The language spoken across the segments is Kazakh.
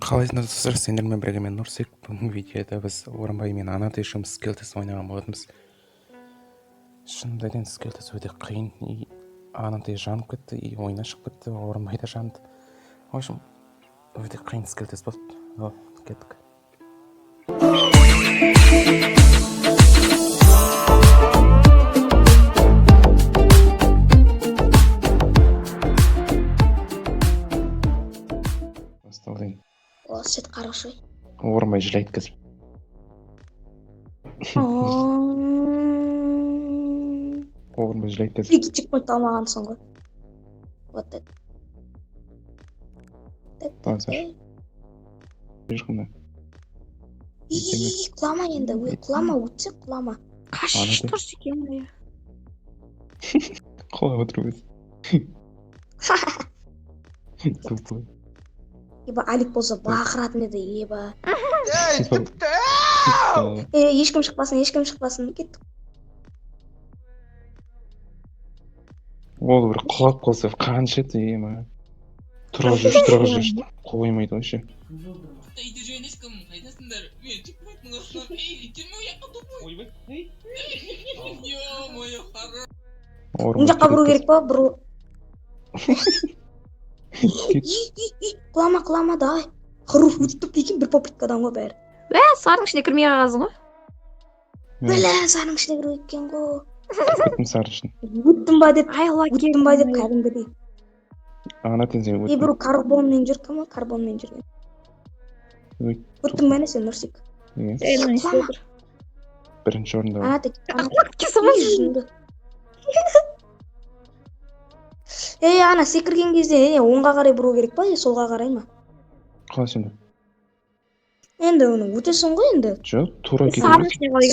Қалайсыңдар достар, сендермен бірге мен Нұрсек. Бүгінгі видеода біз Орынбай мен Анатай үшеуміз скелтес ойнаған болатынбыз. Шынымды айтайын, скелтес өте қиын. И Анатай жанып кетті, и ойына шығып кетті, Орынбай да жанды. В общем, өте қиын скелтес болды. Ал, кеттік. Басталайын. О, свет хороший. Орынбай жылайды қазір. Орынбай жылайды қазір. Екі чекпоинт алмағансың ғой. Вот это. Базар. Ешқандай. Құлама енді, құлама, өтсе құлама. Анатай. Дұрыс екен ғой. Құлап отыру өзі. Тупой. Еба Алик болса бақыратын еді, еба. Тупой. Ешкім шықпасын, кеттік. Ол бір құлап қалса қанша еді, ема. Тұра жүрші, қоймайды вообще. ешкім қайдасыңдар? Мен чекпоинттың астынан келме ояққа топой. Ойбай. Ё-моё, хорош. Мына жаққа бұру керек па, бұру. Құлама, давай. Құру өттіп дейкен бір попыткадан ғой бәрі. Сарының ішіне кірмей қалғансың ғой. Бәлә, сарының ішіне кіру екен ғой. Өттім сары үшін. Өттім ба деп Айла кәдімгідей. Анатай сен И бір карбонмен жүр, кім ол? Карбонмен жүрген. Өттім бәне сен, Нұрсек. Құлама. Бірінші орында. Анатай, Кесамын. ана секірген кезде оңға қарай бұру керек па, солға қарай ма? Қалай сенде? Енді оны өтесің ғой енді. Жоқ, тура Сарының кетеді. ішіне қалай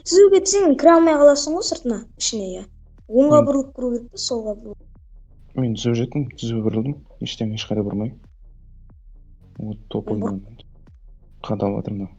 Түзу кетсең кіре алмай қаласың ғой сыртына, ішіне. Оңға бұрылып кіру керек па, солға бұру. Мен түзу жеттім, түзу бұрылдым. Ештеңе ешқайда бұрмай. Вот топ ойнаған. Қадалып жатыр мынау.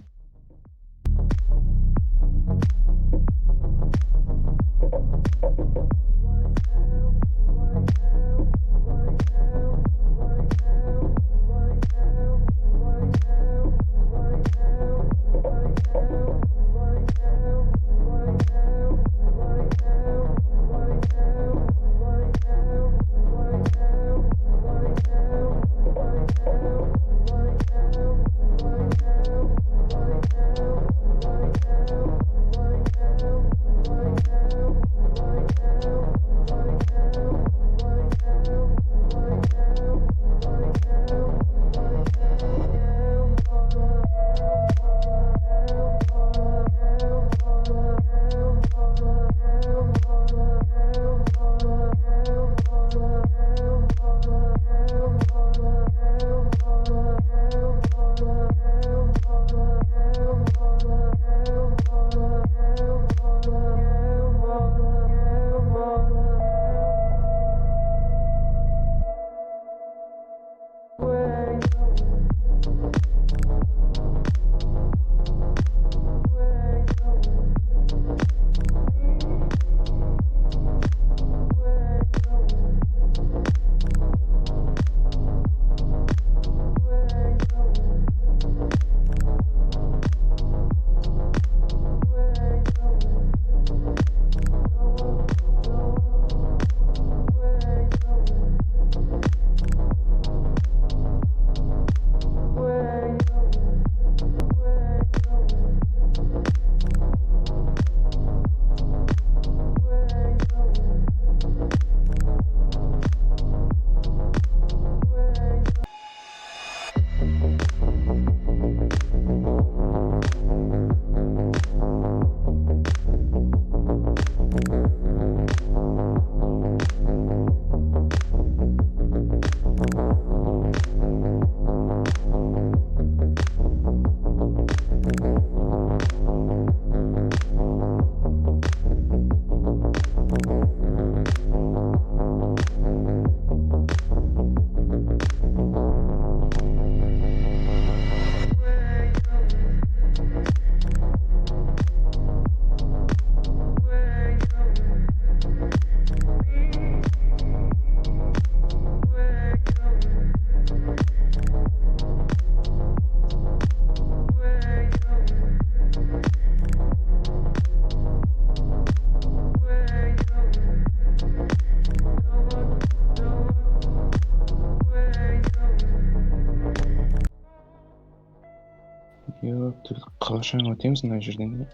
Yok, қалашаң өтеміз мына жерден.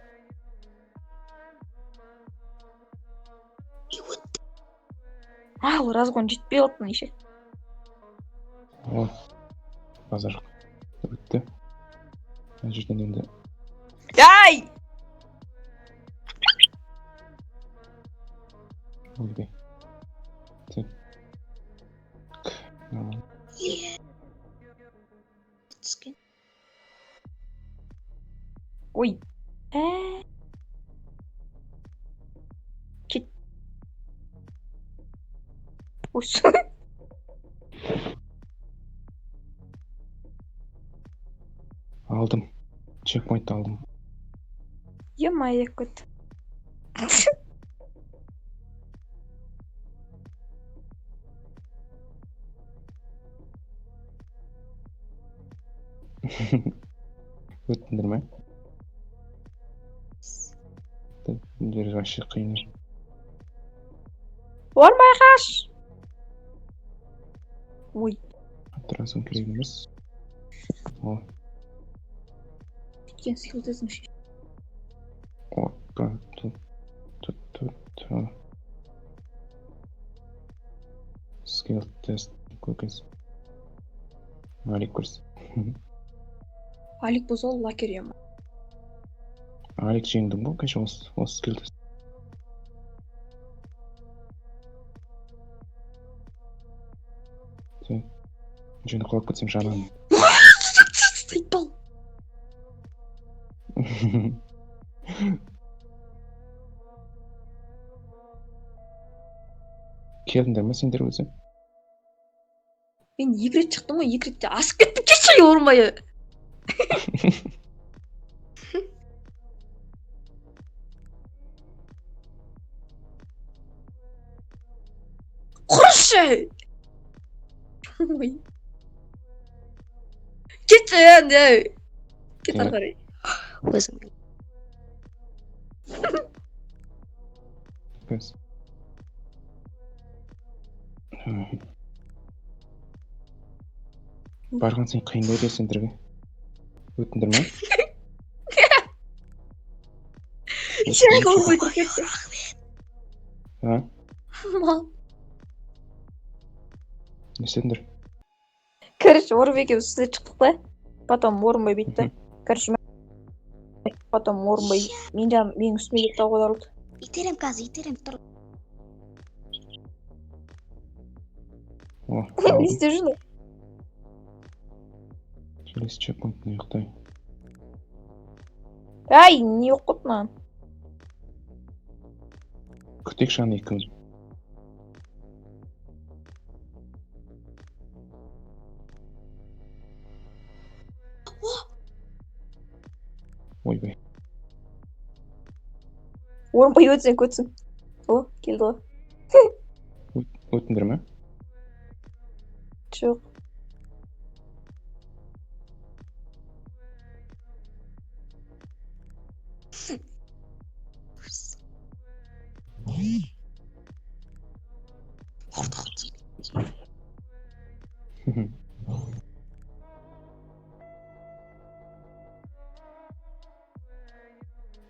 разгон жетпей қалыпты неше. О, базар өтті. Мына жерден енді Ай! ойбай. Так. Нормально. Түскен. Ой. Кет. Ой. Алдым. Чекпоинт алдым. Е-мое, кот. Өттіңдер ме? Жер вообще қиын. Ормай қаш. Ой. Тұрасың керек емес. О, Кен сыйлдызым ше. опа, Skill test көкес. Алик көрсін. Алик бұзол лакер ема. Алик жеңдің бұл, кәше осы skill test. Жөні құлап кетсем жанамын. Айтпал. Келдіңдер ме сендер өзі? Мен екі рет шықтым ғой, екі ретте асып кеттім кеші ормайы. Құршы! Ой. Кетші енді. Кет ары қарай. Өзің. Көз. Барған сен қиындау де сендерге. Өттіңдер ме? Шайға ормай кетті. А? Мал. Не істедіңдер? Короче, орым екеуміз сізде шықтық та. Потом орынбай бетті. Короче, потом орынбай менің үстіме кетті аударылды. Итерем қазір, итерем тұр. О, Не істеп жүрсің? келесі чекпоинтіне ұйықтай. Ай, не оқыт маған. Күтек шаны екеуміз. Ойбай. Орынбай өтсең көтсің. О, келді ғой. Өттіңдер ме? Жоқ.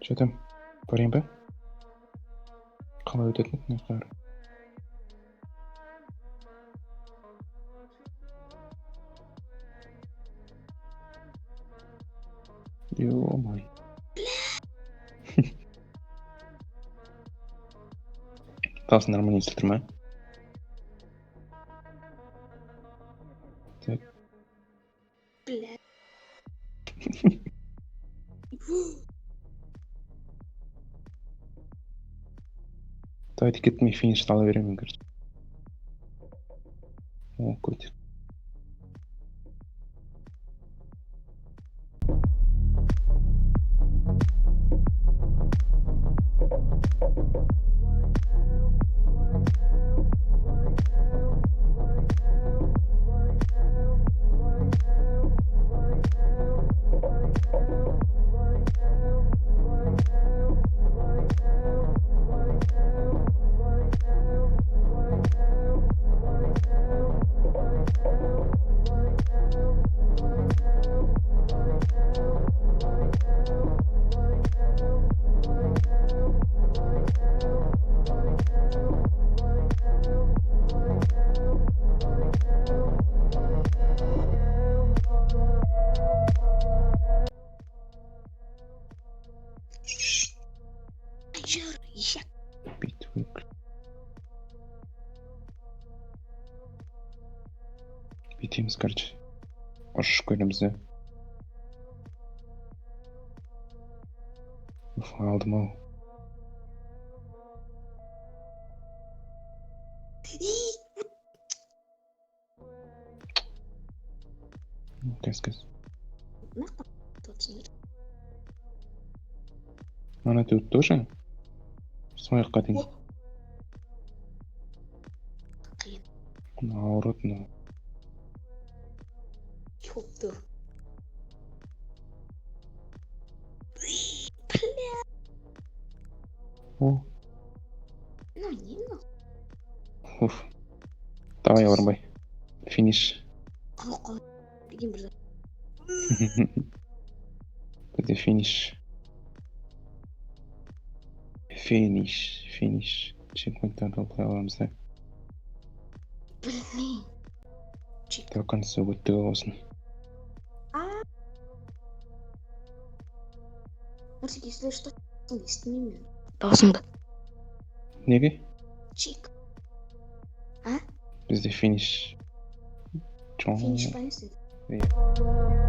Что там? Барайын ба? Қалай өтетін? Не қар? Ё-май. Қалсын нормально естілтір ме? Так. Бля. Давайте кетмей финишті ала беремін, короче. О, котик. короче. Ұршып көреміз де. Алдым ау. Кәз. Ана тут тоже? Сол жаққа дейін. Ауырады мынау. Ёпты. О, Ну, не, ну. уф. Давай, Орынбай. Финиш. Қалай. Деген бір зат. Бізде финиш. Финиш. Чекпоинттарды алып аламыз да. Блин. До конца өтті болсын. Марсик, если что, сними дауысыңды. Неге? Чик. Бізде финиш. Финиш па не істеді? Иә.